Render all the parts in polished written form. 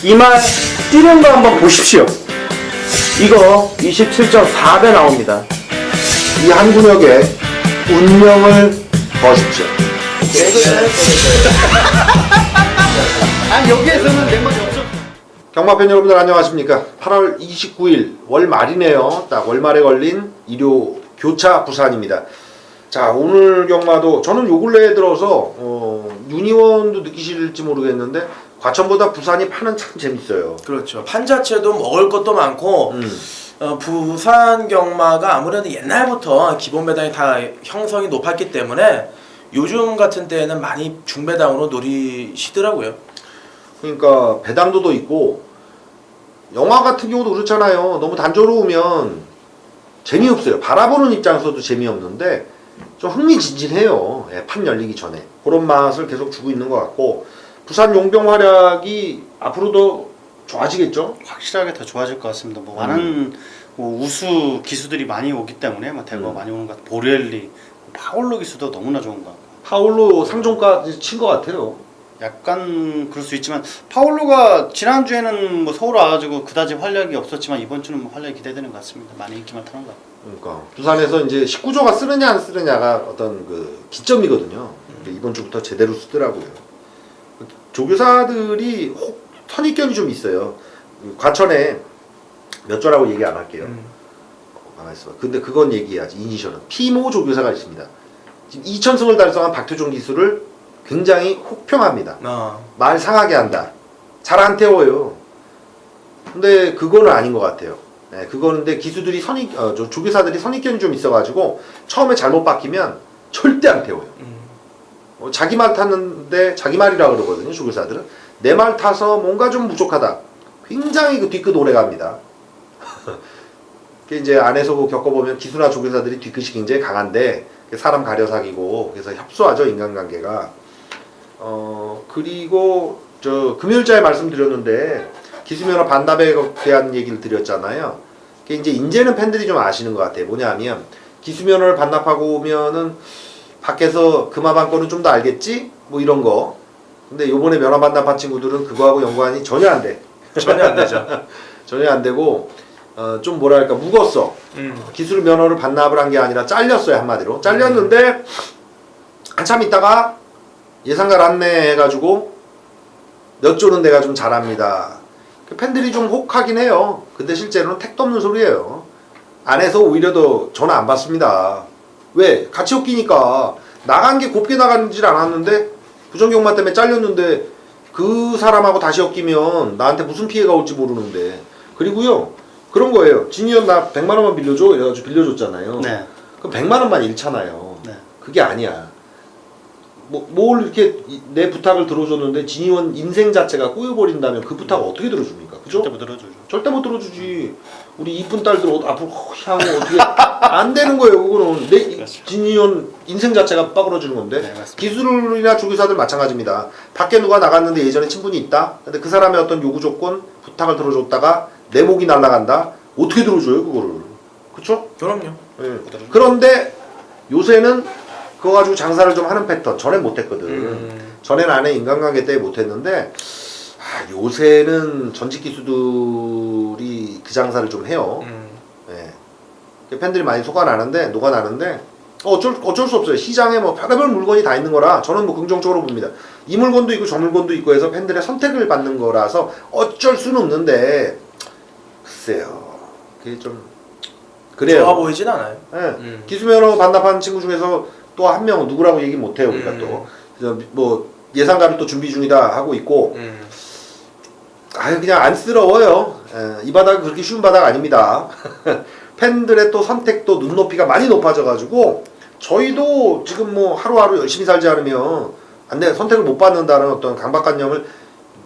이 말 뛰는 거 한번 보십시오. 이거 27.4배 나옵니다. 이 한 근육에 운명을 거십시오. 아니 여기에서는 내 말이 없어. 경마팬 여러분들 안녕하십니까. 8월 29일 월말이네요. 딱 월말에 걸린 일요 교차 부산입니다. 자, 오늘 경마도 저는 요 근래에 들어서 유니원도 느끼실지 모르겠는데 과천보다 부산이 파는 참 재밌어요. 그렇죠. 판 자체도 먹을 것도 많고 부산 경마가 아무래도 옛날부터 기본 배당이 다 형성이 높았기 때문에 요즘 같은 때에는 많이 중배당으로 노리시더라고요. 그러니까 배당도도 있고 영화 같은 경우도 그렇잖아요. 너무 단조로우면 재미없어요. 바라보는 입장에서도 재미없는데 좀 흥미진진해요. 예, 판 열리기 전에 그런 맛을 계속 주고 있는 것 같고 부산 용병 활약이 앞으로도 좋아지겠죠? 확실하게 더 좋아질 것 같습니다. 뭐 많은 뭐 우수 기수들이 많이 오기 때문에 뭐 대거 많이 오는 것 같아요. 보렐리, 파올로 기수도 너무나 좋은 것 같고. 파울로 상종까지 친 것 같아요. 약간 그럴 수 있지만 파올로가 지난주에는 뭐 서울 와가지고 그다지 활약이 없었지만 이번 주는 뭐 활약이 기대되는 것 같습니다. 많이 인기만 타는 것 같아요. 그러니까 부산에서 이제 19조가 쓰느냐 안 쓰느냐가 어떤 그 기점이거든요. 이번 주부터 제대로 쓰더라고요. 조교사들이 선입견이 좀 있어요. 과천에 몇 조라고 얘기 안 할게요. 가만 있어봐. 근데 그건 얘기해야지. 이니셜은 피모 조교사가 있습니다. 지금 2,000승을 달성한 박태종 기수를 굉장히 혹평합니다. 말 상하게 한다. 잘 안 태워요. 근데 그거는 아닌 것 같아요. 네, 그거는데 기수들이 조교사들이 선입견이 좀 있어가지고 처음에 잘못 바뀌면 절대 안 태워요. 자기 말 탔는데 자기 말이라 그러거든요. 조교사들은 내 말 타서 뭔가 좀 부족하다. 굉장히 그 뒤끝 오래 갑니다. 이제 안에서 겪어보면 기수나 조교사들이 뒤끝이 굉장히 강한데 사람 가려 사귀고 그래서 협소하죠 인간관계가. 그리고 저 금요일자에 말씀드렸는데 기수면허 반납에 대한 얘기를 드렸잖아요. 이제 이제는 팬들이 좀 아시는 것 같아요. 뭐냐면 기수면허를 반납하고 오면은 밖에서 금화반 거는 좀 더 알겠지? 뭐 이런 거. 근데 요번에 면허 반납한 친구들은 그거하고 연관이 전혀 안 돼. 전혀 안 되죠. 전혀 안 되고 좀 뭐랄까 묵었어. 기술 면허를 반납을 한 게 아니라 잘렸어요. 한마디로. 잘렸는데 한참 있다가 예상가를 안내해가지고 몇 조는 내가 좀 잘합니다. 팬들이 좀 혹하긴 해요. 근데 실제로는 택도 없는 소리예요. 안에서 오히려 더 전화 안 받습니다. 왜? 같이 엮이니까 나간 게 곱게 나가질 않았는데 부정경마 때문에 잘렸는데 그 사람하고 다시 엮이면 나한테 무슨 피해가 올지 모르는데. 그리고요 그런 거예요. 진이형 나 100만 원만 빌려줘 이래가지고 빌려줬잖아요. 네. 그럼 100만 원만 잃잖아요. 네. 그게 아니야. 뭘 이렇게 내 부탁을 들어줬는데 진이원 인생 자체가 꼬여버린다면 그 부탁을 어떻게 들어줍니까? 그죠? 절대 못 들어주죠. 절대 못 들어주지. 우리 이쁜 딸들 앞으로 향후 어떻게 안 되는 거예요. 그거는 내 진이원 인생 자체가 빠그러지는 건데. 네, 맞습니다. 기술이나 조교사들 마찬가지입니다. 밖에 누가 나갔는데 예전에 친분이 있다. 근데 그 사람의 어떤 요구 조건 부탁을 들어줬다가 내 목이 날아간다. 어떻게 들어줘요 그거를? 그쵸? 그럼요. 네. 그런데 요새는 그거 가지고 장사를 좀 하는 패턴. 전엔 못했거든. 전엔 안에 인간관계 때문에 못했는데 요새는 전직 기수들이 그 장사를 좀 해요. 네. 팬들이 많이 녹아나는데 어쩔 수 없어요. 시장에 뭐 별의별 물건이 다 있는 거라 저는 뭐 긍정적으로 봅니다. 이 물건도 있고 저 물건도 있고 해서 팬들의 선택을 받는 거라서 어쩔 수는 없는데 글쎄요. 그게 좀 그래요. 좋아 보이진 않아요. 네. 기수면허 반납한 친구 중에서 또 한 명은 누구라고 얘기 못 해요. 우리가 또 그래서 뭐 예상가를 또 준비 중이다 하고 있고 그냥 안쓰러워요. 이 바닥은 그렇게 쉬운 바닥 아닙니다. 팬들의 또 선택도 눈높이가 많이 높아져가지고 저희도 지금 뭐 하루하루 열심히 살지 않으면 안돼 선택을 못 받는다는 어떤 강박관념을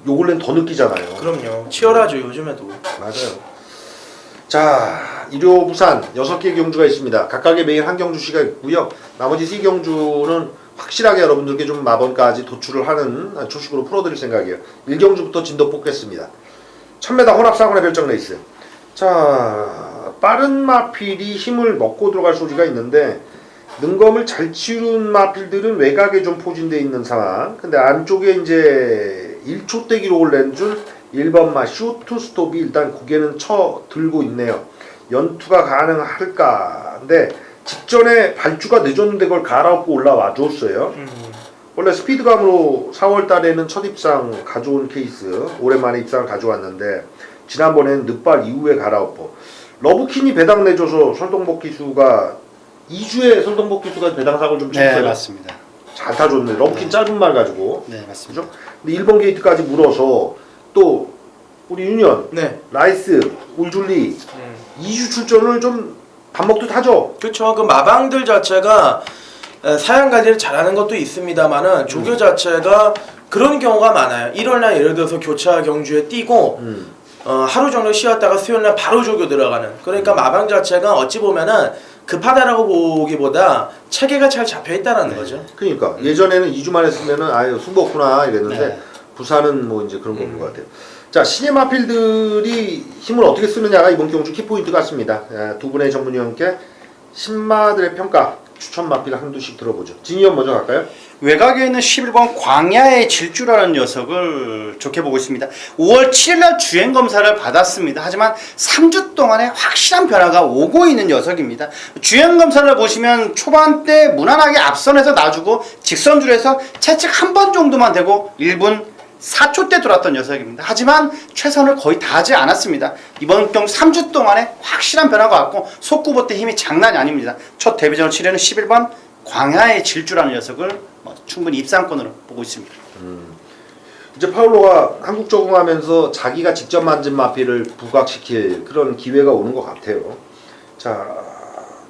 요 근래는 더 느끼잖아요. 그럼요. 치열하죠 요즘에도. 맞아요. 자, 일요 부산 6개 경주가 있습니다. 각각의 매일 한 경주씨가 있고요. 나머지 3경주는 확실하게 여러분들께 좀 마번까지 도출을 하는 초식으로 풀어드릴 생각이에요. 1경주부터 진도 뽑겠습니다. 1000m 혼합상원의 별정 레이스. 자, 빠른 마필이 힘을 먹고 들어갈 소리가 있는데 능검을 잘 치운 마필들은 외곽에 좀 포진되어 있는 상황. 근데 안쪽에 이제 1초대 기록을 낸 줄 1번 마 슈트 스톱이 일단 고개는 쳐 들고 있네요. 연투가 가능할까? 근데 직전에 발주가 늦었는데 그걸 갈아엎고 올라와 줬어요. 원래 스피드감으로 4월 달에는 첫 입상 가져온 케이스, 오랜만에 입상을 가져왔는데 지난번에는 늦발 이후에 갈아엎어. 러브킨이 배당 내줘서 설동복 기수가 2주에 설동복 기수가 배당 사고를 좀 네, 쳤어요. 맞습니다. 잘 타줬네. 러브킨 짧은 말 가지고. 네, 맞습니다. 그죠? 근데 1번 게이트까지 물어서 또 우리 윤현, 네. 라이스, 울줄리 2주 출전을 좀 밥 먹듯 하죠. 그렇죠. 그 마방들 자체가 사양 관리를 잘하는 것도 있습니다만은 조교 자체가 그런 경우가 많아요. 1월날 예를 들어서 교차 경주에 뛰고 하루 정도 쉬었다가 수요일날 바로 조교 들어가는. 그러니까 마방 자체가 어찌 보면은 급하다라고 보기보다 체계가 잘 잡혀 있다라는 거죠. 그러니까 예전에는 2주만 했으면은 아유 승부 없구나 이랬는데 네. 부산은 뭐 이제 그런 건 것 같아요. 자, 신의 마필들이 힘을 어떻게 쓰느냐가 이번 경주 키포인트 같습니다. 두 분의 전문위원께 신마들의 평가 추천 마필 한두씩 들어보죠. 진의원 먼저 갈까요? 외곽에 있는 11번 광야의 질주라는 녀석을 좋게 보고 있습니다. 5월 7일날 주행 검사를 받았습니다. 하지만 3주 동안에 확실한 변화가 오고 있는 녀석입니다. 주행 검사를 보시면 초반 때 무난하게 앞선에서 놔주고 직선줄에서 채찍 한 번 정도만 되고 1분 4초 때 돌았던 녀석입니다. 하지만 최선을 거의 다하지 않았습니다. 이번 경주 3주 동안에 확실한 변화가 왔고 속구보 때 힘이 장난이 아닙니다. 첫 데뷔전을 치르는 11번 광야의 질주라는 녀석을 충분히 입상권으로 보고 있습니다. 이제 파울로가 한국 적응하면서 자기가 직접 만든 마필을 부각시킬 그런 기회가 오는 것 같아요. 자,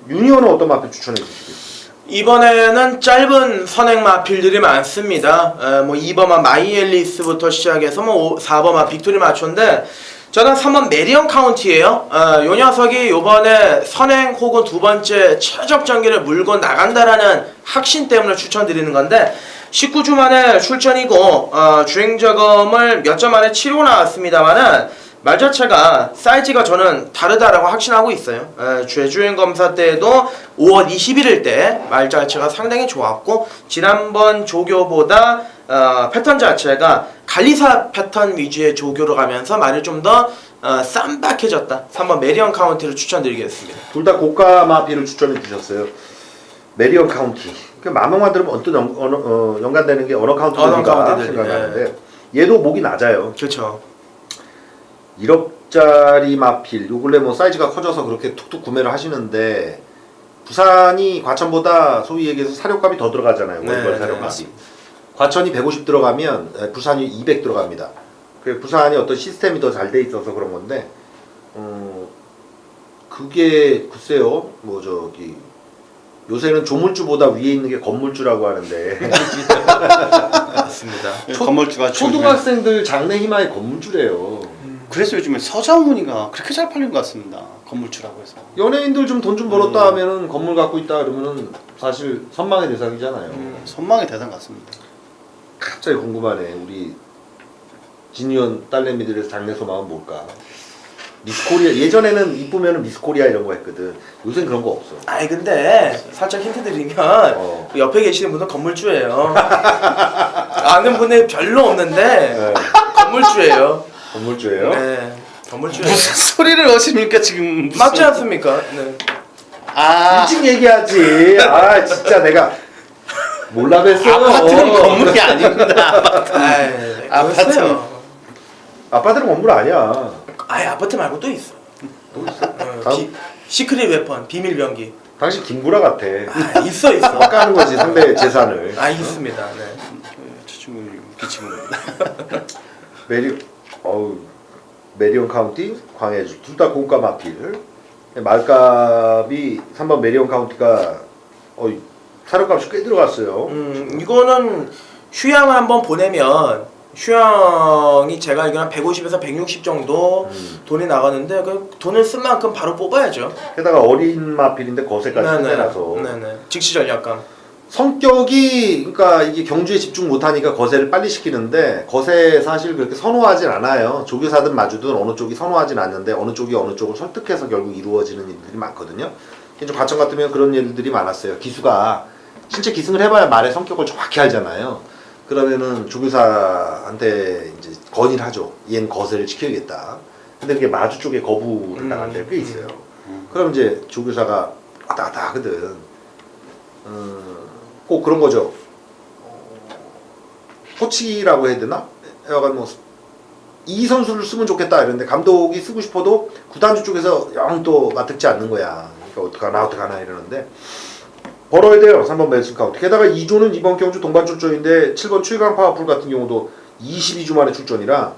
유니온은 어떤 마필 추천해 주시겠습니까? 이번에는 짧은 선행 마필들이 많습니다. 뭐 2번마 마이앨리스부터 시작해서 뭐 4번마 빅토리 마초인데 저는 3번 메리언 카운티예요. 요 녀석이 요번에 선행 혹은 두 번째 최적 전기를 물고 나간다라는 확신 때문에 추천드리는 건데 19주 만에 출전이고 주행 점검을 몇 점 만에 치르고 나왔습니다만은 말 자체가 사이즈가 저는 다르다라고 확신하고 있어요. 재주행 검사 때도 5월 21일 때 말 자체가 상당히 좋았고 지난번 조교보다 패턴 자체가 갈리사 패턴 위주의 조교로 가면서 말이 좀 더 쌈박해졌다. 3번 메리언 카운티를 추천드리겠습니다. 둘 다 고가 마필을 추천해 주셨어요. 메리언 카운티. 그 마명만 들으면 어떤 연관되는 게 언어 카운티가 생각나는데 얘도 목이 낮아요. 그렇죠. 1억짜리 마필 요 근래 뭐 사이즈가 커져서 그렇게 툭툭 구매를 하시는데 부산이 과천보다 소위 얘기해서 사료값이 더 들어가잖아요. 월별 사료값이. 과천이 150 들어가면 부산이 200 들어갑니다. 그 부산이 어떤 시스템이 더 잘 돼 있어서 그런 건데 그게 글쎄요 뭐 저기 요새는 조물주보다 위에 있는 게 건물주라고 하는데 맞습니다. 건물주가 초등학생들 장래 희망이 건물주래요. 그래서 요즘에 서장훈이가 그렇게 잘 팔린 것 같습니다. 건물주라고 해서. 연예인들 좀 돈 좀 벌었다 하면은 건물 갖고 있다 그러면은 사실 선망의 대상이잖아요. 선망의 대상 같습니다. 갑자기 궁금하네. 우리 진의원 딸내미들의 장래 소망은 뭘까? 미스코리아 예전에는 이쁘면은 미스코리아 이런 거 했거든. 요새는 그런 거 없어. 아니 근데 살짝 힌트 드리면 그 옆에 계시는 분은 건물주예요. 아는 분이 별로 없는데 건물주예요. 건물주예요? 네, 건물주예요. 무슨 소리를 하십니까 지금? 맞지 않습니까? 네. 일찍 얘기하지. 아 진짜 내가 몰라 뵀어. 아파트는 건물이 아닙니다. 아파트. 아파트는 건물 아니야. 아예 아파트 말고 또 있어. 또 있어? 시크릿 웨펀, 비밀 병기. 당신 김구라 같아. 있어. 막 까는 거지 상대 재산을. 있습니다. 네. 저 친구 웃기치고. 메리온 카운티 광해주 둘 다 고가 마필. 말값이 3번 메리온 카운티가 사료값이 꽤 들어갔어요. 이거는 휴양을 한번 보내면 휴양이 제가 알기로는 150에서 160 정도 돈이 나가는데 그 돈을 쓴 만큼 바로 뽑아야죠. 게다가 어린 마필인데 거세까지 빼내놔서 네네. 직시 전략감. 성격이 그러니까 이게 경주에 집중 못하니까 거세를 빨리 시키는데 거세 사실 그렇게 선호하진 않아요. 조교사든 마주든 어느 쪽이 선호하진 않는데 어느 쪽이 어느 쪽을 설득해서 결국 이루어지는 일들이 많거든요. 좀 과천 같으면 그런 일들이 많았어요. 기수가 실제 기승을 해봐야 말의 성격을 정확히 알잖아요. 그러면은 조교사한테 이제 건의를 하죠. 얘는 거세를 지켜야겠다. 근데 그게 마주 쪽에 거부를 당한 데가 꽤 있어요. 그럼 이제 조교사가 왔다 갔다 하거든. 꼭 그런 거죠. 코치라고 해야 되나? 약간 뭐 이 선수를 쓰면 좋겠다 이런데 감독이 쓰고 싶어도 구단주 쪽에서 영 또 맞듣지 않는 거야. 그러니까 어떡하나 이러는데 벌어야 돼요. 3번 멜슨 카운트. 게다가 2조는 이번 경주 동반 출전인데 7번 출강 파워풀 같은 경우도 22주 만에 출전이라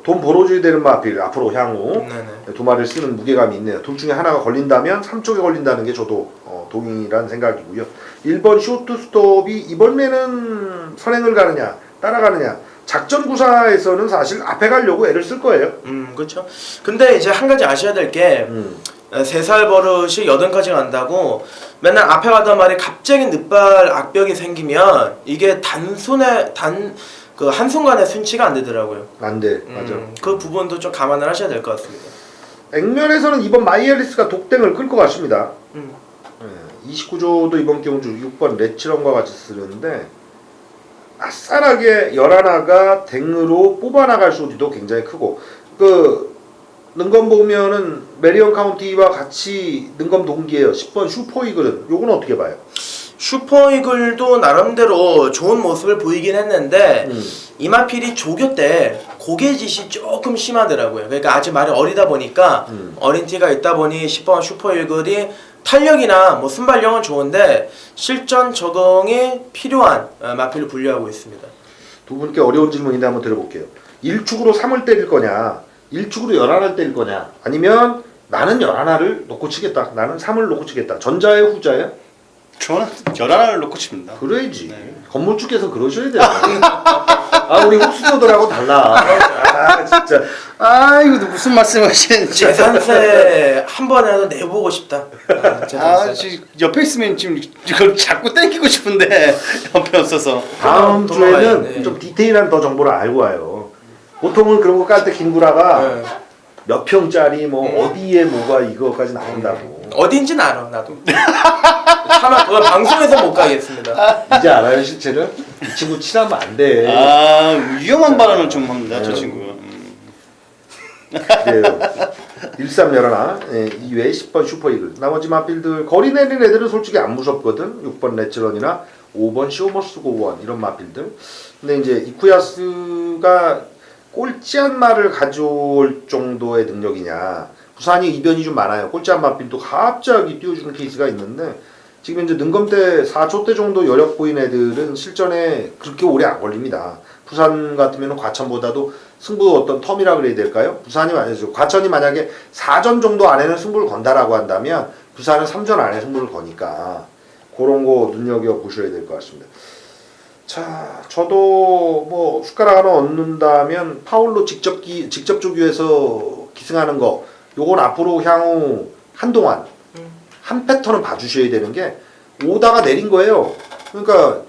돈 벌어줘야 되는 마필 앞으로 향후 네네. 두 마리를 쓰는 무게감이 있네요. 둘 중에 하나가 걸린다면 3쪽에 걸린다는 게 저도 동의란 생각이고요. 1번 쇼트 스톱이 이번에는 선행을 가느냐 따라가느냐 작전 구사에서는 사실 앞에 가려고 애를 쓸 거예요. 그렇죠. 근데 이제 한 가지 아셔야 될 게 3살 버릇이 8까지 간다고 맨날 앞에 가던 말이 갑자기 늦발 악벽이 생기면 이게 그 한순간에 순치가 안 되더라고요. 안 돼. 맞아. 그 부분도 좀 감안을 하셔야 될 것 같습니다. 액면에서는 이번 마이애리스가 독땡을 끌 것 같습니다. 29조도 이번 경주 6번 레치런과 같이 쓰는데 아싸하게 열하나가 댕으로 뽑아나갈 소리도 굉장히 크고 그 능검 보면은 메리언 카운티와 같이 능검 동기예요. 10번 슈퍼이글은 요건 어떻게 봐요? 슈퍼이글도 나름대로 좋은 모습을 보이긴 했는데 이마필이 조교 때 고개짓이 조금 심하더라고요. 그러니까 아직 말이 어리다 보니까 어린 티가 있다 보니 10번 슈퍼이글이 탄력이나 뭐 순발력은 좋은데 실전 적응이 필요한 마필로 분류하고 있습니다. 두 분께 어려운 질문인데 한번 들어볼게요. 1축으로 3을 때릴 거냐 1축으로 11을 때릴 거냐 아니면 나는 11을 놓고 치겠다 나는 3을 놓고 치겠다. 전자예요 후자예요? 저는 11알을 놓고 칩니다. 그래야지. 네. 건물주께서 그러셔야 돼요. 아 우리 흡수도들하고 달라. 아 진짜. 아 이거 무슨 말씀하시는지. 재산세 한 번이라도 내보고 싶다. 아 지금 옆에 있으면 지금 이걸 자꾸 땡기고 싶은데 옆에 없어서. 다음 도망가야 주에는 돼. 좀 디테일한 더 정보를 알고 와요. 보통은 그런 거 깔 때 김구라가 몇 평짜리 뭐 어디에 뭐가 이거까지 나온다고. 어딘지는 알아 나도. 차마 그걸 방송에서 못 가겠습니다. 이제 알아요 실체를? 이 친구 친하면 안 돼. 아 위험한 발언을 좀 합니다 저 친구. 네. 1311 2회 10번 슈퍼이글 나머지 마필들 거리 내린 애들은 솔직히 안 무섭거든. 6번 레츠런이나 5번 쇼머스 고원 이런 마필들. 근데 이제 이쿠야스가 꼴찌한 말을 가져올 정도의 능력이냐. 부산이 이변이 좀 많아요. 꼴찌한 마필도 갑자기 띄워주는 케이스가 있는데 지금 이제 능검 때 4초 때 정도 여력 보인 애들은 실전에 그렇게 오래 안 걸립니다. 부산 같으면 과천보다도 승부 어떤 텀이라 그래야 될까요? 부산이 만약에 과천이 만약에 4전 정도 안에는 승부를 건다라고 한다면 부산은 3전 안에 승부를 거니까 그런 거 눈여겨보셔야 될 것 같습니다. 자, 저도 뭐 숟가락 하나 얹는다면 파울로 직접 조교에서 기승하는 거 요건 앞으로 향후 한동안 한 패턴은 봐주셔야 되는 게 오다가 내린 거예요. 그러니까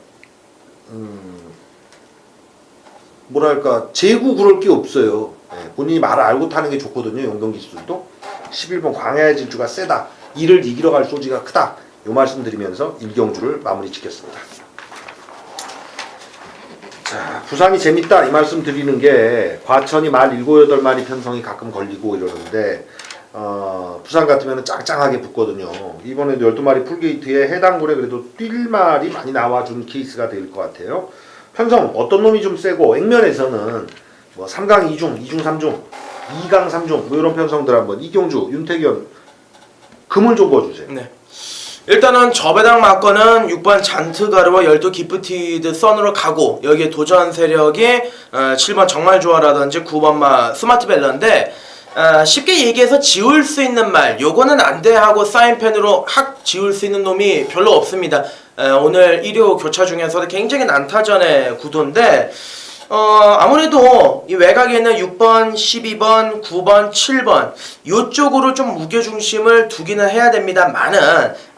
뭐랄까 재구 그럴 게 없어요. 본인이 말을 알고 타는 게 좋거든요. 용동 기술도 11번 광야의 질주가 세다. 이를 이기러 갈 소지가 크다. 요 말씀 드리면서 1경주를 마무리 짓겠습니다. 자, 부산이 재밌다 이 말씀 드리는 게 과천이 말 7, 8마리 편성이 가끔 걸리고 이러는데 부산 같으면 짱짱하게 붙거든요. 이번에도 12마리 풀게이트에 해당 골에 그래도 뛸 말이 많이 나와준 케이스가 될 것 같아요. 편성 어떤 놈이 좀 세고 액면에서는 뭐 3강 2중, 2중 3중, 2강 3중 뭐 이런 편성들 한번 이경주, 윤태견 금을 좀 보여주세요. 네. 일단은 저배당 막건은 6번 잔트가르와 12 기프티드 선으로 가고 여기에 도전 세력이 7번 정말 좋아라든지 9번 마 스마트 벨러인데 쉽게 얘기해서 지울 수 있는 말 요거는 안 돼 하고 사인펜으로 확 지울 수 있는 놈이 별로 없습니다. 오늘 1호 교차 중에서도 굉장히 난타전의 구도인데 아무래도 이 외곽에 있는 6번, 12번, 9번, 7번 요쪽으로 좀 무게중심을 두기는 해야 됩니다만은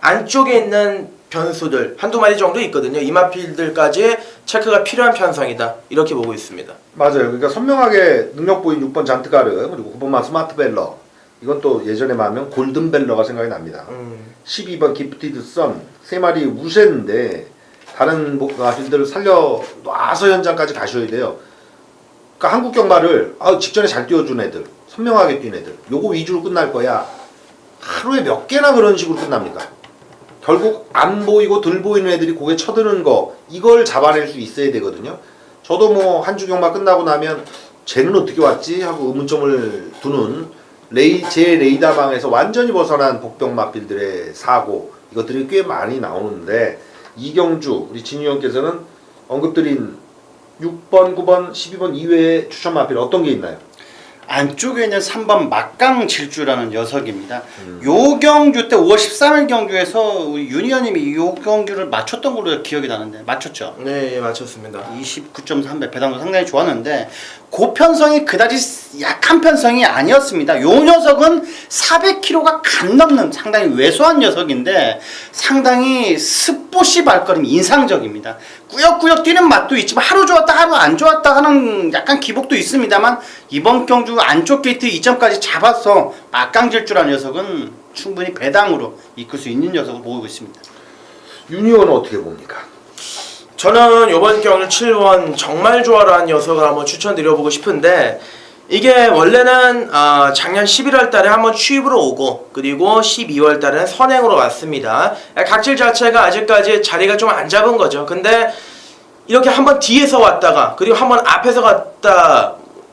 안쪽에 있는 변수들 한두 마리 정도 있거든요. 이마필들까지 체크가 필요한 편성이다. 이렇게 보고 있습니다. 맞아요. 그러니까 선명하게 능력 보인 6번 잔트가르 그리고 9번만 스마트 벨러 이건 또 예전에 말하면 골든 벨러가 생각이 납니다. 12번 기프티드 선 3마리 우세인데 다른 마필들을 살려 놔서 현장까지 가셔야 돼요. 그러니까 한국 경마를 직전에 잘 띄워준 애들, 선명하게 뛴 애들, 요거 위주로 끝날 거야. 하루에 몇 개나 그런 식으로 끝납니까? 결국 안 보이고 덜 보이는 애들이 고개 쳐드는 거, 이걸 잡아낼 수 있어야 되거든요. 저도 뭐 한 주 경마 끝나고 나면 쟤는 어떻게 왔지? 하고 의문점을 두는 제 레이더망에서 완전히 벗어난 복병 마필들의 사고, 이것들이 꽤 많이 나오는데, 이경주, 우리 진유 형께서는 언급드린 6번, 9번, 12번 이외에 추천 마필 어떤 게 있나요? 안쪽에 있는 3번 막강 질주라는 녀석입니다. 요 경주 때 5월 13일 경주에서 우리 윤희원님이 요 경주를 맞췄던 걸로 기억이 나는데 맞췄죠? 네, 예, 맞췄습니다. 29.3배 배당도 상당히 좋았는데 그 편성이 그다지 약한 편성이 아니었습니다. 요 녀석은 400kg가 간 넘는 상당히 왜소한 녀석인데 상당히 스포시 발걸음이 인상적입니다. 꾸역꾸역 뛰는 맛도 있지만 하루 좋았다 하루 안 좋았다 하는 약간 기복도 있습니다만 이번 경주 안쪽 게이트 2점까지 잡아서 막강질주라는 녀석은 충분히 배당으로 이끌 수 있는 녀석을 보고 있습니다. 유니온은 어떻게 봅니까? 저는 이번 경주 7번 정말 좋아라는 녀석을 한번 추천드려보고 싶은데, 이게 원래는 작년 11월 달에 한번 취입으로 오고 그리고 12월 달에는 선행으로 왔습니다. 각질 자체가 아직까지 자리가 좀 안 잡은 거죠. 근데 이렇게 한번 뒤에서 왔다가 그리고 한번 앞에서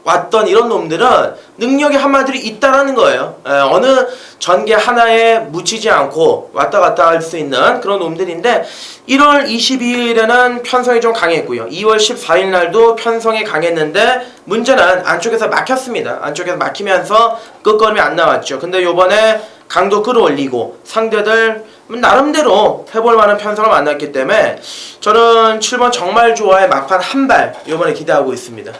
왔던 이런 놈들은 능력이 한마디로 있다라는 거예요. 어느 전개 하나에 묻히지 않고 왔다 갔다 할 수 있는 그런 놈들인데, 1월 22일에는 편성이 좀 강했고요. 2월 14일 날도 편성이 강했는데 문제는 안쪽에서 막혔습니다. 안쪽에서 막히면서 끝걸음이 안 나왔죠. 근데 요번에 강도 끌어올리고 상대들 나름대로 해볼 만한 편성을 만났기 때문에 저는 7번 정말 좋아의 막판 한 발 요번에 기대하고 있습니다.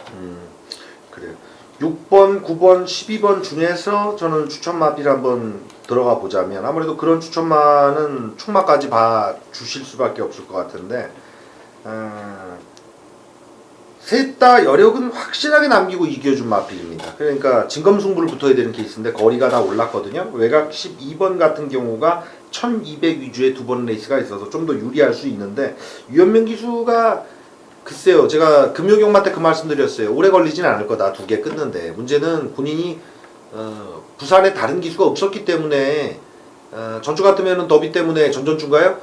6번, 9번, 12번 중에서 저는 추천마필 한번 들어가 보자면 아무래도 그런 추천마는 충마까지 봐 주실 수밖에 없을 것 같은데, 셋 다 여력은 확실하게 남기고 이겨준 마필입니다. 그러니까 진검승부를 붙어야 되는 케이스인데 거리가 다 올랐거든요. 외곽 12번 같은 경우가 1200 위주의 2번 레이스가 있어서 좀 더 유리할 수 있는데, 유현명 기수가 글쎄요, 제가 금요경마 때 그 말씀 드렸어요. 오래 걸리진 않을 거다, 2개 끊는데. 문제는 본인이 부산에 다른 기수가 없었기 때문에, 전주 같으면 더비 때문에 전전주인가요?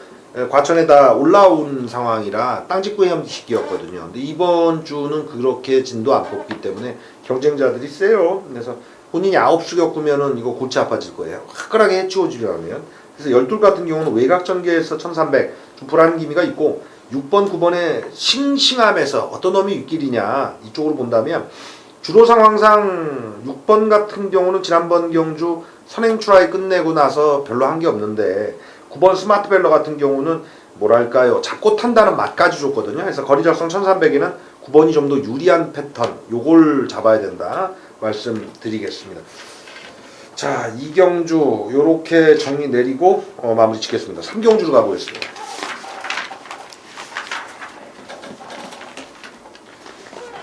과천에 다 올라온 상황이라 땅짓구 헤엄치기였거든요. 근데 이번 주는 그렇게 진도 안 뽑기 때문에 경쟁자들이 세요. 그래서 본인이 9수 겪으면은 이거 골치 아파질 거예요. 화끈하게 해치워주려면. 그래서 열둘 같은 경우는 외곽 전개에서 1300 좀 불안 기미가 있고, 6번, 9번의 싱싱함에서 어떤 놈이 윗길이냐 이쪽으로 본다면, 주로상 항상 6번 같은 경우는 지난번 경주 선행 트라이 끝내고 나서 별로 한 게 없는데, 9번 스마트벨러 같은 경우는 뭐랄까요, 잡고 탄다는 맛까지 줬거든요. 그래서 거리 작성 1300에는 9번이 좀 더 유리한 패턴, 요걸 잡아야 된다 말씀드리겠습니다. 자, 2경주 요렇게 정리 내리고 마무리 짓겠습니다. 3경주로 가보겠습니다.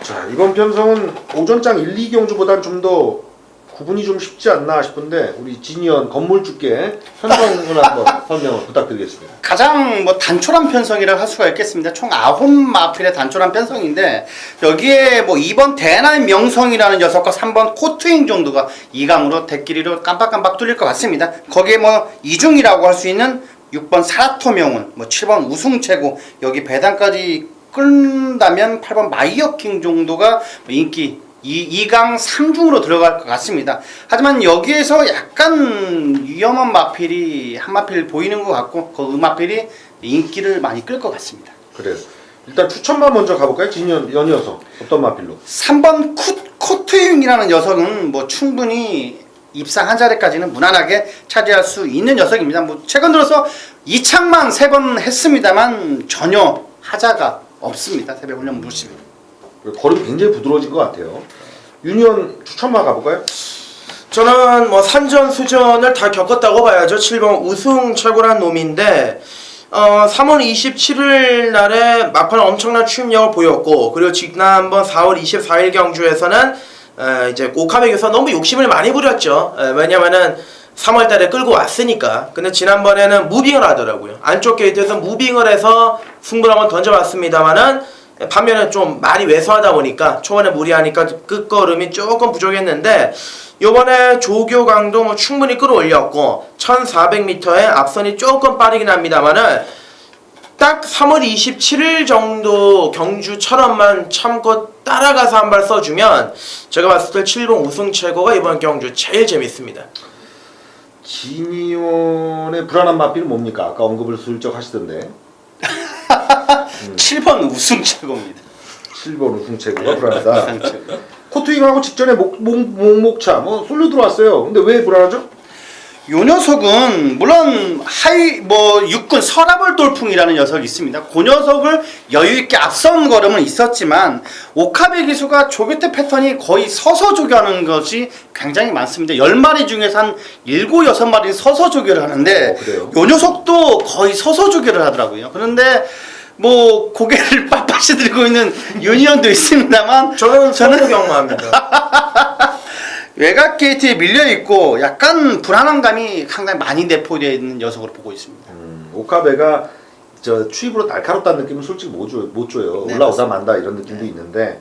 자, 이번 편성은 오전장 1, 2경주보단 좀 더 구분이 좀 쉽지 않나 싶은데, 우리 진이현 건물주께 편성을 한번 설명을 부탁드리겠습니다. 가장 단촐한 편성이라고 할 수가 있겠습니다. 총 9마필의 단촐한 편성인데, 여기에 2번 대나의 명성이라는 녀석과 3번 코트잉 정도가 2강으로 대끼리로 깜빡깜빡 뚫릴 것 같습니다. 거기에 이중이라고 할 수 있는 6번 사라토 명운, 7번 우승최고, 여기 배당까지 끌다면 8번 마이어킹 정도가 인기 2강 3중으로 들어갈 것 같습니다. 하지만 여기에서 약간 위험한 마필이 한 마필 보이는 것 같고, 그 마필이 인기를 많이 끌 것 같습니다. 그래요. 일단 추천만 먼저 가볼까요? 진이어서 어떤 마필로? 3번 코트윙이라는 녀석은 충분히 입상 한 자리까지는 무난하게 차지할 수 있는 녀석입니다. 최근 들어서 이창만 3번 했습니다만 전혀 하자가 없습니다. 새벽 훈련 모습이. 걸음이 굉장히 부드러워진 것 같아요. 유니온 추천만 가볼까요? 저는 산전수전을 다 겪었다고 봐야죠. 7번 우승 최고란 놈인데, 3월 27일 날에 막판 엄청난 추임력을 보였고, 그리고 지난번 4월 24일 경주에서는 이제 오카백에서 너무 욕심을 많이 부렸죠. 왜냐면은 3월달에 끌고 왔으니까. 근데 지난번에는 무빙을 하더라고요. 안쪽 게이트에서 무빙을 해서 승부를 한번 던져봤습니다만은 반면에 좀 많이 왜소하다 보니까 초반에 무리하니까 끝걸음이 조금 부족했는데 요번에 조교강도 뭐 충분히 끌어올렸고 1400m의 앞선이 조금 빠르긴 합니다만은 딱 3월 27일 정도 경주처럼만 참고 따라가서 한 발 써주면 제가 봤을 때 7번 우승 최고가 이번 경주 제일 재밌습니다. 진이원의 불안한 마필은 뭡니까? 아까 언급을 슬쩍 하시던데 7번 우승 최고입니다. 7번 우승 최고가 불안하다. 코트윙하고 직전에 목차 뭐 솔로 들어왔어요. 근데 왜 불안하죠? 요 녀석은 물론 육군 서라벌 돌풍이라는 녀석이 있습니다. 그 녀석을 여유 있게 앞선 걸음은 있었지만 오카베 기수가 조교 때 패턴이 거의 서서 조교하는 것이 굉장히 많습니다. 10마리 중에서 한 7, 6마리는 서서 조교를 하는데 그래요? 요 녀석도 거의 서서 조교를 하더라고요. 그런데 뭐 고개를 빳빳이 들고 있는 유니언도 있습니다만 저는 경마합니다. 외곽 게이트에 밀려 있고 약간 불안한 감이 상당히 많이 내포되어 있는 녀석으로 보고 있습니다. 오카베가 저 추입으로 날카롭다는 느낌은 솔직히 못 줘요. 네, 올라오다 만다 이런 느낌도 있는데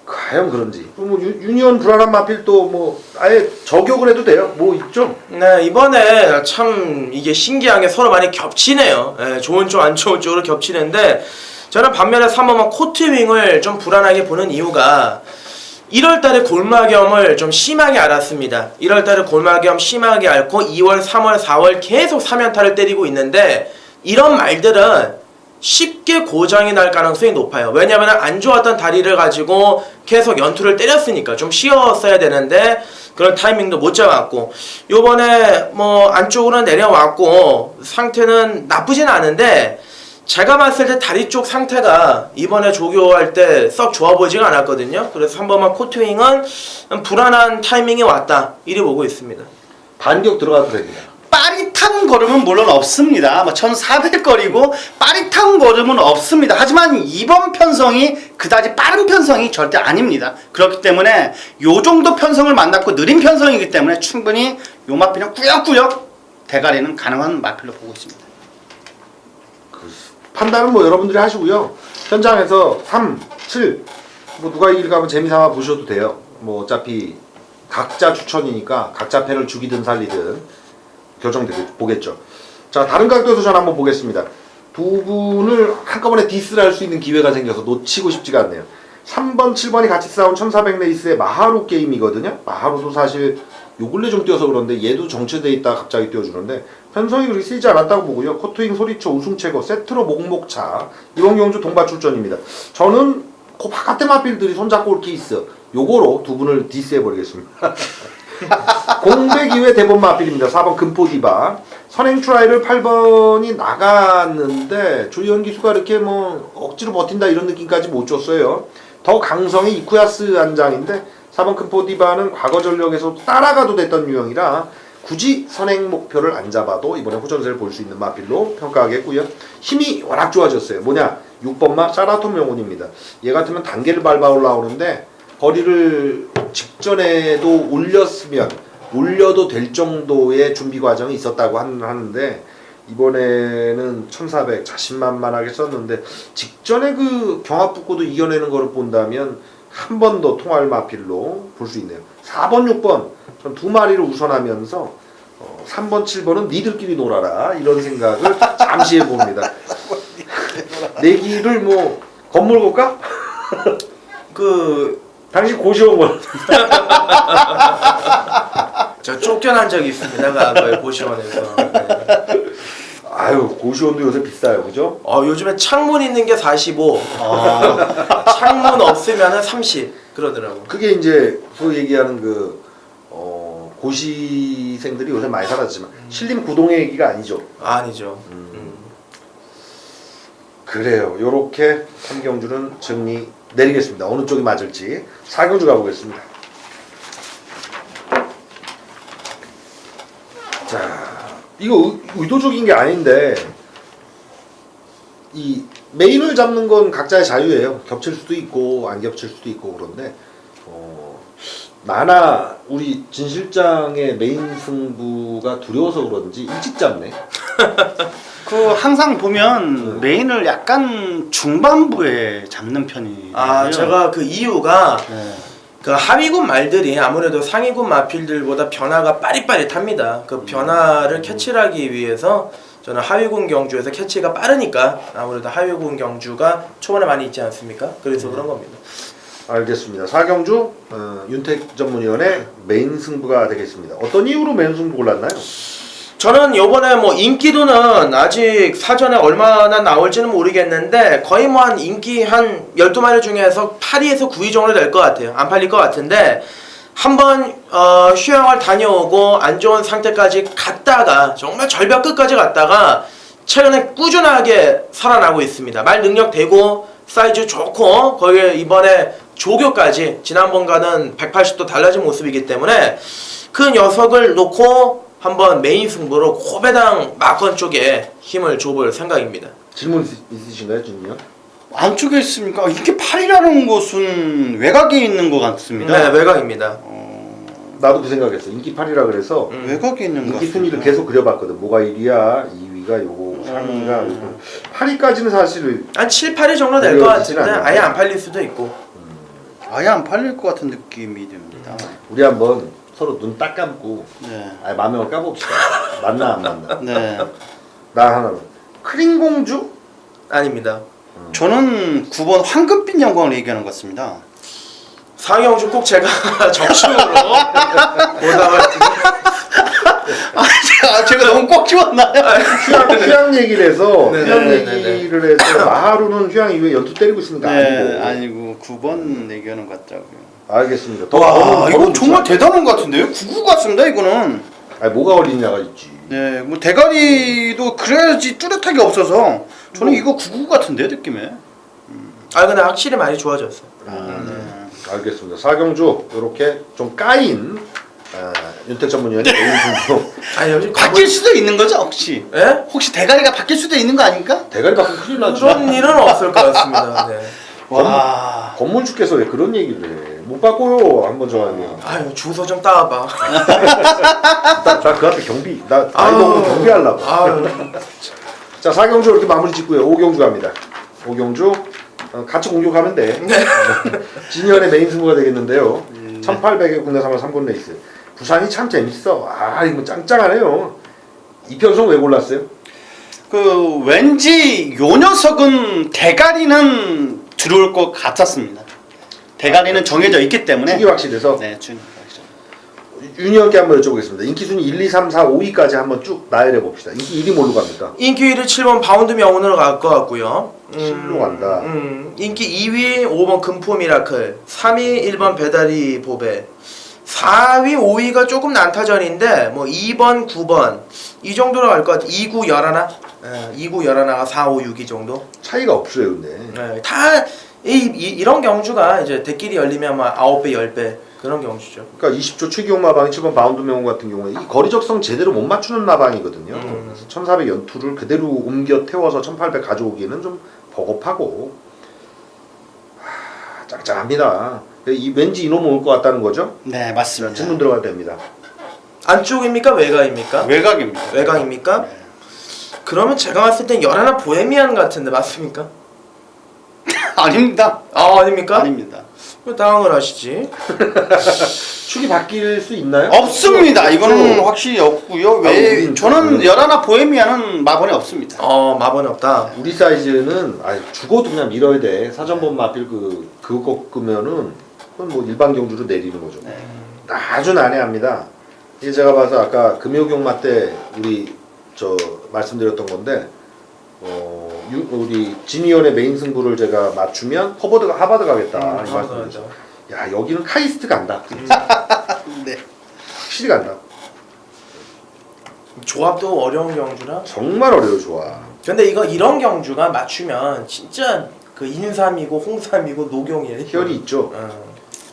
과연 그런지. 뭐 유니언 불안한 마필 또 뭐 아예 저격을 해도 돼요. 뭐 있죠? 네, 이번에 참 이게 신기한 게 서로 많이 겹치네요. 예, 좋은 쪽 안 좋은 쪽으로 겹치는데 저는 반면에 3번만 코트윙을 좀 불안하게 보는 이유가 1월달에 골마겸을 좀 심하게 앓았습니다. 1월달에 골마겸 심하게 앓고 2월, 3월, 4월 계속 3연타를 때리고 있는데 이런 말들은 쉽게 고장이 날 가능성이 높아요. 왜냐면 안 좋았던 다리를 가지고 계속 연투를 때렸으니까 좀 쉬었어야 되는데 그런 타이밍도 못 잡았고 요번에 뭐 안쪽으로 내려왔고 상태는 나쁘진 않은데 제가 봤을 때 다리 쪽 상태가 이번에 조교할 때 썩 좋아 보이지가 않았거든요. 그래서 한 번만 코트윙은 불안한 타이밍이 왔다 이리 보고 있습니다. 반격 들어가도 됩니다. 빠릿한 걸음은 물론 없습니다. 뭐 1400거리고 빠릿한 걸음은 없습니다. 하지만 이번 편성이 그다지 빠른 편성이 절대 아닙니다. 그렇기 때문에 요 정도 편성을 만났고 느린 편성이기 때문에 충분히 요 마필은 꾸역꾸역 대가리는 가능한 마필로 보고 있습니다. 판단은 뭐 여러분들이 하시고요. 현장에서 3, 7, 뭐 누가 이길까 한번 재미삼아 보셔도 돼요. 뭐 어차피 각자 추천이니까 각자 패를 죽이든 살리든 결정보겠죠. 자, 다른 각도에서 전 한번 보겠습니다. 두 분을 한꺼번에 디스를 할 수 있는 기회가 생겨서 놓치고 싶지가 않네요. 3번, 7번이 같이 싸운 1400 레이스의 마하루 게임이거든요. 마하루도 사실 요 근래 좀 뛰어서 그런데 얘도 정체돼 있다가 갑자기 뛰어주는데 편성이 그렇게 세지 않았다고 보고요. 코트윙 소리쳐 우승 최고 세트로 목목차 이번 경주 동바 출전입니다. 저는 그 바깥에 마필들이 손잡고 올 케이스 요거로 두 분을 디스해버리겠습니다. 공백 이후에 대본 마필입니다. 4번 금포디바 선행 트라이를 8번이 나갔는데 조이현 기수가 이렇게 뭐 억지로 버틴다 이런 느낌까지 못 줬어요. 더 강성이 이쿠야스 안장인데 4번 금포디바는 과거 전력에서 따라가도 됐던 유형이라 굳이 선행 목표를 안 잡아도 이번에 호전세를 볼 수 있는 마필로 평가하겠고요. 힘이 워낙 좋아졌어요. 뭐냐? 6번마 사라톰 영혼입니다. 얘 같으면 단계를 밟아 올라오는데 거리를 직전에도 올려도 될 정도의 준비 과정이 있었다고 하는데 이번에는 1400 자신만만하게 썼는데 직전에 그 경합붙고도 이겨내는 거를 본다면 한 번 더 통할 마필로 볼 수 있네요. 4번, 6번 전 두 마리를 우선하면서 3번, 7번은 니들끼리 놀아라 이런 생각을 잠시 해봅니다. 내기를 뭐 건물 볼까? 당신 고시원 걸. 저 쫓겨난 적이 있습니다. 과거에 고시원에서. 네. 아유 고시원도 요새 비싸요, 그죠? 요즘에 창문 있는 게 45, 창문 없으면은 30 그러더라고. 그게 이제 소위 얘기하는 고시생들이 요새 많이 사라지지만 신림 구동의 얘기가 아니죠. 아니죠. 그래요. 요렇게 3경주는 정리 내리겠습니다. 어느 쪽이 맞을지 4경주 가보겠습니다. 자, 이거 의도적인 게 아닌데 이 메인을 잡는 건 각자의 자유예요. 겹칠 수도 있고 안 겹칠 수도 있고 그런데 나나 우리 진 실장의 메인 승부가 두려워서 그런지 일찍 잡네. 그 항상 보면 메인을 약간 중반부에 잡는 편이에요. 아 제가 그 이유가 네. 그 하위군 말들이 아무래도 상위군 마필들보다 변화가 빠릿빠릿합니다. 그 변화를 캐치를 하기 위해서 저는 하위군 경주에서 캐치가 빠르니까 아무래도 하위군 경주가 초반에 많이 있지 않습니까? 그래서 그런 겁니다. 알겠습니다. 사경주 윤택 전문위원의 메인 승부가 되겠습니다. 어떤 이유로 메인 승부 골랐나요? 저는 요번에 뭐 인기도는 아직 사전에 얼마나 나올지는 모르겠는데 거의 뭐 한 인기 한 12마리 중에서 8위에서 9위 정도 될 것 같아요. 안 팔릴 것 같은데 한번 휴양을 다녀오고 안 좋은 상태까지 갔다가 정말 절벽 끝까지 갔다가 최근에 꾸준하게 살아나고 있습니다. 말 능력 되고 사이즈 좋고 거기에 이번에 조교까지 지난번과는 180도 달라진 모습이기 때문에 그 녀석을 놓고 한번 메인 승부로 고배당 마건 쪽에 힘을 줘볼 생각입니다. 질문 있으신가요, 준이요? 안쪽에 있습니까? 이렇게 팔이라는 곳은 외곽에 있는 것 같습니다. 네, 외곽입니다. 나도 그 생각했어. 인기 8이라 그래서 외곽에 있는 것 인기 같습니다. 순위를 계속 그려봤거든. 뭐가 1위야, 2위가 요거, 3위가 요거. 8위까지는 사실 한 7, 8위 정도 될 것 어려워지진 같은데 않아요. 아예 안 팔릴 수도 있고. 아예 안 팔릴 것 같은 느낌이 듭니다. 우리 한번 서로 눈 딱 감고 네. 아예 마음을 까봅시다. 맞나 안 맞나. 네. 나 하나는 크림공주? 아닙니다. 저는 9번 황금빛 영광을 얘기하는 것 같습니다. 상영주 꼭 제가 적심으로 보다가 제가 너무 꼭 집었나요? 휴양 얘기를 해서 네네네네. 휴양 얘기를 해서 마하루는 휴양 이후에 연투 때리고 있으니까 네, 아니고. 아니고 9번 얘기하는 것 같더라고요. 알겠습니다. 더 와, 더는 이거 정말 좋지 대단한 것 같은데요? 99 같습니다, 이거는. 아니 뭐가 걸리냐가 있지. 네, 뭐 대가리도 그래야지 뚜렷하게 없어서 저는 이거 99 같은데 느낌에. 아 근데 확실히 많이 좋아졌어. 알겠습니다. 사경주 이렇게 좀 까인 윤택 전문위원이 메인 승부. 아니 여기 바뀔 수도 있는 거죠, 혹시? 예? 혹시 대가리가 바뀔 수도 있는 거 아닙니까? 대가리 밖에 큰일 나지. 그런 일은 없을 것 같습니다. 네. 와. 건문주께서 왜 그런 얘기를 해? 못 바꿔요. 한번 좋아하면. 아유 주소 좀 따와봐. 나 그 앞에 경비. 나 이거 경비하려고. 아유. 자, 사경주 이렇게 마무리 짓고요. 오경주 갑니다. 오경주 같이 공격하면 돼. 진현의 메인 승부가 되겠는데요. 1800의 국내 3월 3분 레이스. 부산이 참 재밌어. 아, 이거 짱짱하네요. 이편성 왜 골랐어요? 그 왠지 요 녀석은 대가리는 들어올 것 같았습니다. 대가리는 정해져 있기 때문에. 축이 확실해서. 네, 축이 확실. 윤희형께 한번 여쭤보겠습니다. 인기 순위 1, 2, 3, 4, 5위까지 한번 쭉 나열해 봅시다. 인기 1위 뭘로 갑니까? 인기 1위 7번 바운드 명운으로 갈 것 같고요. 7로 간다. 인기 2위 5번 금포 미라클, 3위 1번 배다리 보배, 4위 5위가 조금 난타전인데 뭐 2번 9번 이 정도로 갈 것 같아. 2구 열하나? 2구 열하나가 4, 5, 6이 정도. 차이가 없어요, 근데. 네, 다 이런 경주가 이제 대끼리 열리면 막 9배 10배 그런 경주죠. 그러니까 20조 최기용 마방이 7번 바운드 명호 같은 경우에 이 거리적성 제대로 못 맞추는 마방이거든요. 그래서 1400 연투를 그대로 옮겨 태워서 1800 가져오기에는 좀 버겁하고 짱짱합니다. 왠지 이놈 올 것 같다는 거죠? 네, 맞습니다. 질문 들어가야 됩니다. 안쪽입니까 외곽입니까? 외곽입니다. 외곽입니까? 네. 그러면 제가 봤을 땐 열하나 보헤미안 같은데 맞습니까? 아닙니다. 아 아닙니까? 아닙니다. 왜 당황을 하시지? 축이 바뀔 수 있나요? 없습니다. 이거는 확실히 없고요. 왜 우린 저는 열하나 보헤미안은 마번에 없습니다. 마번이 없다. 우리 사이즈는 죽어도 그냥 밀어야 돼. 사전번 마필 그거 끄면은 그건 뭐 일반 경주로 내리는 거죠. 아주 난해합니다. 이게 제가 봐서 아까 금요경마 때 우리 말씀드렸던 건데 우리 진위원의 메인 승부를 제가 맞추면 하버드 가겠다 이 말씀이죠. 야 여기는 카이스트 간다. 네. 확실히 간다. 조합도 어려운 경주라. 정말 어려워 좋아. 근데 이런 경주가 맞추면 진짜 그 인삼이고 홍삼이고 녹용이에요. 희열이 있죠.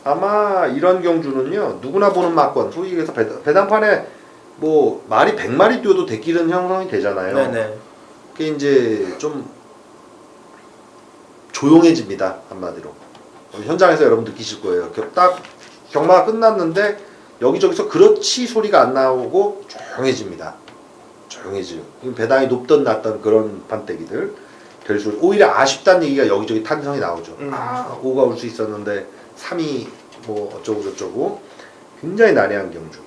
아마 이런 경주는요 누구나 보는 막권 소위 얘기해서 배당판에 뭐 말이 100마리 뛰어도 대끼는 형성이 되잖아요. 네네. 그게 이제 좀 조용해집니다 한마디로. 현장에서 여러분 느끼실 거예요. 딱 경마가 끝났는데 여기저기서 그렇지 소리가 안 나오고 조용해집니다. 조용해져요. 배당이 높던 낮던 그런 판때기들 별소리. 오히려 아쉽다는 얘기가 여기저기 탄성이 나오죠. 5가 올 수 있었는데 3이 뭐 어쩌고 저쩌고 굉장히 난해한 경주.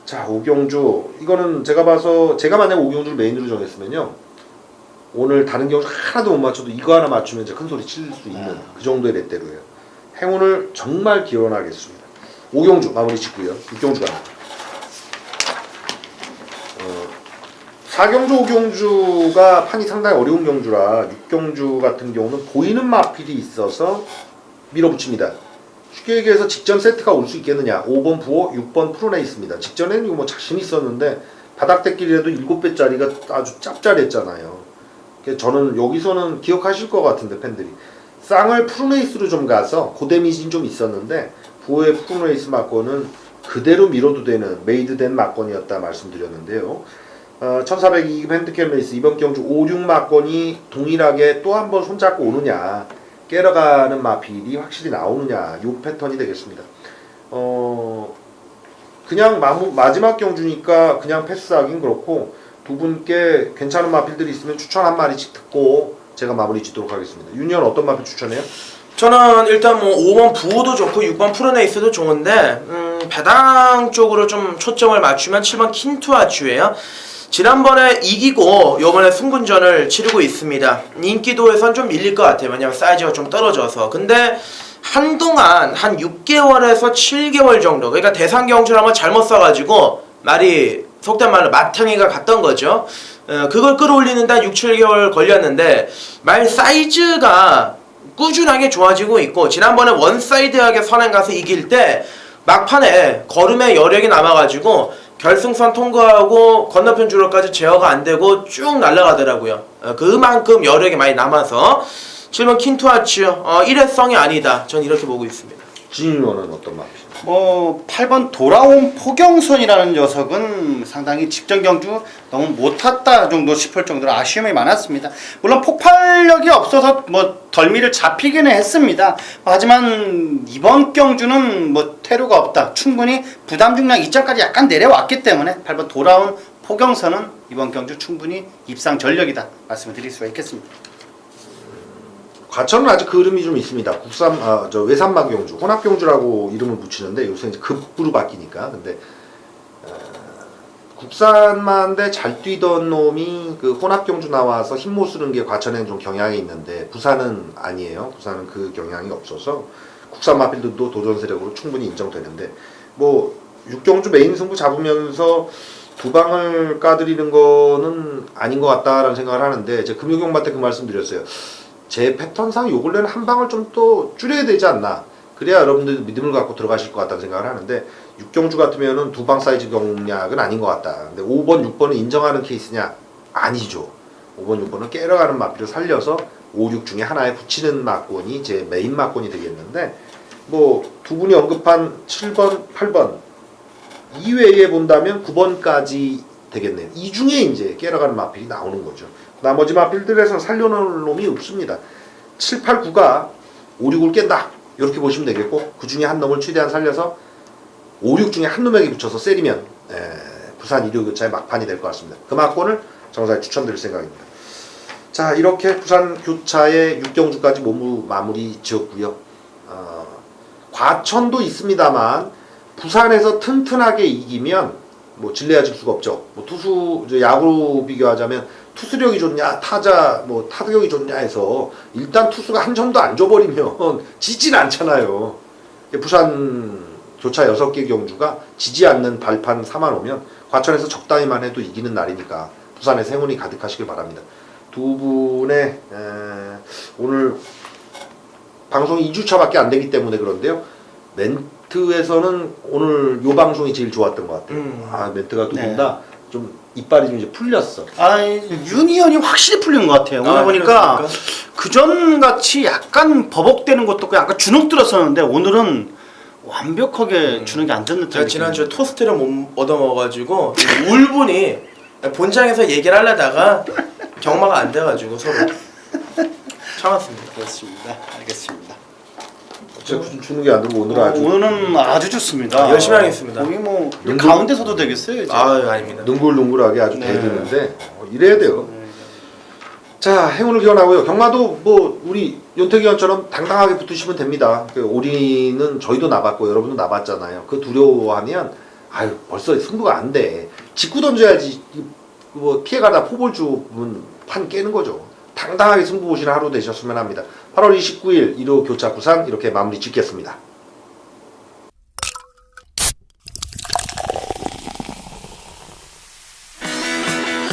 자, 오경주 이거는 제가 봐서 제가 만약 오경주를 메인으로 정했으면요 오늘 다른 경주 하나도 못 맞춰도 이거 하나 맞추면 이제 큰 소리 칠 수 있는 그 정도의 레대로예요. 행운을 정말 기원하겠습니다. 오경주 마무리 짓고요. 6경주 갑니다. 4경주, 5경주가 판이 상당히 어려운 경주라 6경주 같은 경우는 보이는 마필이 있어서 밀어붙입니다. 쉽게 얘기해서 직전 세트가 올 수 있겠느냐. 5번 부호, 6번 프로네이스입니다. 직전에는 이거 뭐 자신 있었는데 바닥대끼리라도 7배짜리가 아주 짭짤했잖아요. 그래서 저는 여기서는 기억하실 것 같은데 팬들이 쌍을 프로네이스로 좀 가서 고데미진 좀 있었는데 부호의 프로네이스 막건은 그대로 밀어도 되는 메이드된 막건이었다 말씀드렸는데요. 1402 핸드캡 레이스 이번 경주 5, 6 막건이 동일하게 또 한 번 손잡고 오느냐 깨러가는 마필이 확실히 나오느냐 요 패턴이 되겠습니다. 그냥 마지막 경주니까 그냥 패스하긴 그렇고 두 분께 괜찮은 마필들이 있으면 추천 한 마리씩 듣고 제가 마무리 짓도록 하겠습니다. 윤희원 어떤 마필 추천해요? 저는 일단 뭐 5번 부호도 좋고 6번 프로네이스도 좋은데 배당 쪽으로 좀 초점을 맞추면 7번 킨투아츄예요. 지난번에 이기고 요번에 승분전을 치르고 있습니다. 인기도에선 좀 밀릴 것 같아요. 왜냐면 사이즈가 좀 떨어져서. 근데 한동안 한 6개월에서 7개월 정도, 그러니까 대상 경주를 한번 잘못 써가지고 말이 속된 말로 마탱이가 갔던 거죠. 그걸 끌어올리는데 한 6, 7개월 걸렸는데 말 사이즈가 꾸준하게 좋아지고 있고 지난번에 원사이드하게 선행 가서 이길 때 막판에 걸음에 여력이 남아가지고 결승선 통과하고 건너편 주로까지 제어가 안 되고 쭉 날아가더라고요. 그만큼 여력이 많이 남아서 7번 킨투아츠 일회성이 아니다. 전 이렇게 보고 있습니다. 진윤원은 어떤 마필? 뭐 8번 돌아온 포경선이라는 녀석은 상당히 직전 경주 너무 못 탔다 정도 싶을 정도로 아쉬움이 많았습니다. 물론 폭발력이 없어서 뭐 덜미를 잡히기는 했습니다. 하지만 이번 경주는 뭐 퇴로가 없다. 충분히 부담 중량 2점까지 약간 내려왔기 때문에 8번 돌아온 포경선은 이번 경주 충분히 입상 전력이다 말씀을 드릴 수가 있겠습니다. 과천은 아직 그름이 좀 있습니다. 외산마 경주, 혼합 경주라고 이름을 붙이는데 요새 이제 급부로 바뀌니까. 근데 국산마인데 잘 뛰던 놈이 그 혼합 경주 나와서 힘 못 쓰는 게 과천에는 좀 경향이 있는데 부산은 아니에요. 부산은 그 경향이 없어서 국산 마필들도 도전 세력으로 충분히 인정되는데 뭐 6경주 메인 승부 잡으면서 두 방을 까드리는 거는 아닌 것 같다라는 생각을 하는데 제가 금요경마 때 그 말씀 드렸어요. 제 패턴상 요 근래는 한 방을 좀 또 줄여야 되지 않나. 그래야 여러분들 믿음을 갖고 들어가실 것 같다는 생각을 하는데 6경주 같으면은 두 방 사이즈 경략은 아닌 것 같다. 근데 5번, 6번은 인정하는 케이스냐? 아니죠. 5번, 6번은 깨러가는 마필을 살려서 5, 6 중에 하나에 붙이는 막권이 제 메인 막권이 되겠는데 뭐 두 분이 언급한 7번, 8번 이외에 본다면 9번까지 되겠네요. 이 중에 이제 깨러가는 마필이 나오는 거죠. 나머지 마필들에서는 살려놓을 놈이 없습니다. 7, 8, 9가 5, 6을 깬다. 이렇게 보시면 되겠고 그 중에 한 놈을 최대한 살려서 5, 6 중에 한 놈에게 붙여서 세리면 부산 일요교차의 막판이 될 것 같습니다. 그 막권을 정사에 추천드릴 생각입니다. 자, 이렇게 부산 교차의 6경주까지 마무리 지었고요. 과천도 있습니다만 부산에서 튼튼하게 이기면 뭐 질레야질 수가 없죠. 뭐 투수 야구로 비교하자면 투수력이 좋냐 타자 뭐 타격이 좋냐 해서 일단 투수가 한 점도 안 줘버리면 지진 않잖아요. 부산 교차 6개 경주가 지지 않는 발판 3만 오면 과천에서 적당히만 해도 이기는 날이니까 부산에서 행운이 가득하시길 바랍니다. 두 분의 오늘 방송이 2주차밖에 안 되기 때문에 그런데요. 멘트에서는 오늘 요 방송이 제일 좋았던 것 같아요. 멘트가 두 분 다 좀 이빨이 좀 이제 풀렸어. 유니언이 확실히 풀린 것 같아요. 오늘 보니까 그전 같이 약간 버벅대는 것도 없고 약간 주눅 들었었는데 오늘은 완벽하게 주눅이 안 든 듯한. 제가 지난주에 토스트를 못 얻어먹어가지고 울분이 본장에서 얘기를 하려다가 경마가 안 돼가지고 서로 참았습니다. 그렇습니다. 알겠습니다. 진짜 주는 게 안 들고 오늘 아주 오늘은 아주 좋습니다. 열심히 하겠습니다. 거의 뭐 눈물- 가운데 서도 되겠어요. 이제. 아닙니다. 둥글둥글하게 아주 네. 대드는데 이래야 돼요. 자, 행운을 기원하고요. 경마도 뭐 우리 윤택이 형처럼 당당하게 붙으시면 됩니다. 그 오리는 저희도 나봤고 여러분도 나봤잖아요. 그 두려워하면 아유 벌써 승부가 안 돼. 직구 던져야지 뭐 피해가다 포볼 주면 판 깨는 거죠. 당당하게 승부 보시는 하루 되셨으면 합니다. 8월 29일 1호 교차 부산 이렇게 마무리 짓겠습니다.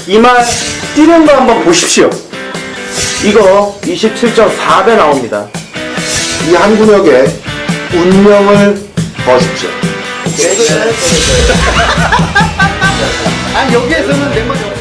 이 말 뛰는 거 한번 보십시오. 이거 27.4배 나옵니다. 이 한 구역에 운명을 거십시오. 아 여기에서는 내 말이 없어.